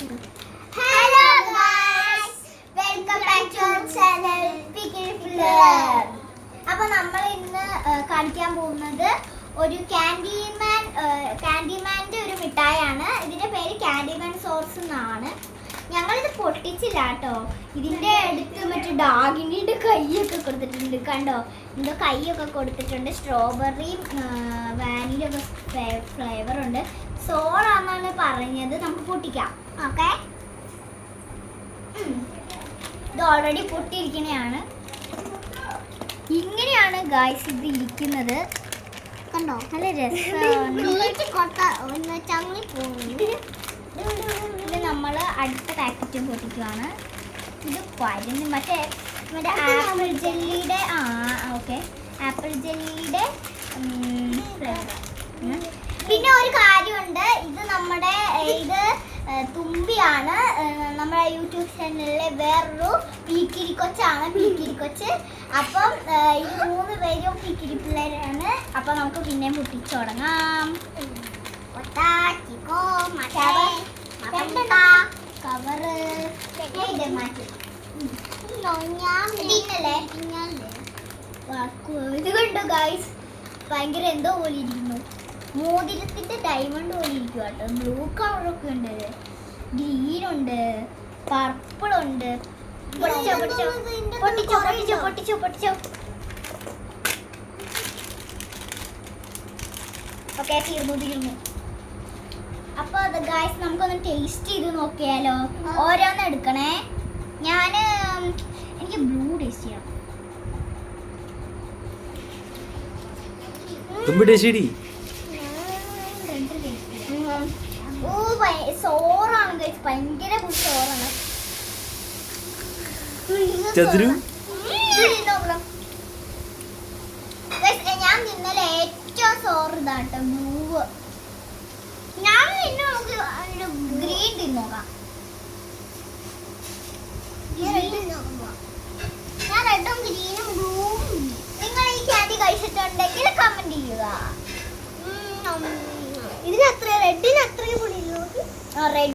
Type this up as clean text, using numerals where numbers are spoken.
Hello guys, welcome back to our channel pickle flower. അപ്പോൾ നമ്മൾ ഇന്ന് കാണിക്കാൻ പോകുന്നത് ഒരു കാൻഡിമാൻ്റെ ഒരു മിഠായാണ്. ഇതിന്റെ പേര് കാൻഡിമാൻ സോർസ് എന്നാണ്. ഞങ്ങളിത് പൊട്ടിച്ചില്ല കേട്ടോ. ഇതിന്റെ അടുത്ത് മറ്റേ ഡാഗിനിയുടെ കൈയൊക്കെ കൊടുത്തിട്ടുണ്ട്. കണ്ടോ, ഇതിന്റെ കൈയൊക്കെ കൊടുത്തിട്ടുണ്ട്. സ്ട്രോബെറിയും വാനിലൊക്കെ ഫ്ലേവർ ഉണ്ട്. സോളാണെന്നാണ് പറഞ്ഞത്. നമുക്ക് പൊട്ടിക്കാം. ഓക്കെ, ഇത് ഓൾറെഡി പൊട്ടിയിരിക്കുന്നതാണ്. ഇങ്ങനെയാണ് ഗായ്സ് ഇത് ഇരിക്കുന്നത്. കണ്ടോ, നല്ല രസമാണ്. ഇത് നമ്മൾ അടുത്ത പാക്കറ്റും പൊട്ടിക്കുവാണ്. ഇത് പരുന്ന് മറ്റേ ആപ്പിൾ ജെല്ലിയുടെ ഓക്കെ, ആപ്പിൾ ജെല്ലിയുടെ ഫ്ലേവർ. പിന്നെ ഒരു കാര്യമുണ്ട്, ഇത് നമ്മുടെ തുമ്പിയാണ്. നമ്മുടെ യൂട്യൂബ് ചാനലിലെ വേറൊരു പീക്കിരി കൊച്ചാണ്, പീക്കിരി കൊച്ച്. അപ്പം ഇത് 3 പേരും പീക്കിരി പിള്ളേരാണ്. അപ്പം നമുക്ക് പിന്നെ പൊട്ടിച്ചു തുടങ്ങാം. കവറ് ഇത് കണ്ടു ഗൈസ്, ഭയങ്കര എന്തോ പോലെ ഇരിക്കുന്നു. മോതിരത്തിന്റെ ഡയമണ്ട് പോലെ ഇരിക്കും കേട്ടോ. ബ്ലൂ കളറൊക്കെ ഉണ്ട്, ഗ്രീൻ ഉണ്ട്, പർപ്പിൾ ഉണ്ട്. പൊട്ടിച്ചോ പൊട്ടിച്ചോ പൊട്ടിച്ചോ പൊട്ടിച്ചോ പൊട്ടിച്ചോ പൊട്ടിച്ചോ. ഓക്കെ, തീർന്നു. അപ്പൊ അത് ഗായ്സ്, നമുക്കൊന്ന് ടേസ്റ്റ് ചെയ്ത് നോക്കിയാലോ. ഓരോന്ന് എടുക്കണേ. എനിക്ക് ബ്ലൂ ടേസ്റ്റ് ചെയ്യണം. സോറാണ് ഗൈസ്, ഭയങ്കര സോറാണ്. ഞാൻ ഇന്നലെ ഏറ്റവും സോറ് ഇതാട്ടോ, ബ്ലൂ. ഞാൻ ഗ്രീൻ തിന്നോക്കാം. ഞാൻ റെഡും ഗ്രീനും ബ്ലൂവും. നിങ്ങൾ ഈ ക്യാൻഡി കഴിച്ചിട്ടുണ്ടെങ്കിൽ കമന്റ് ചെയ്യുക. ഇതിന് അത്ര റെഡിന് അത്രയും പൊടിയില്ലോ. റെഡ്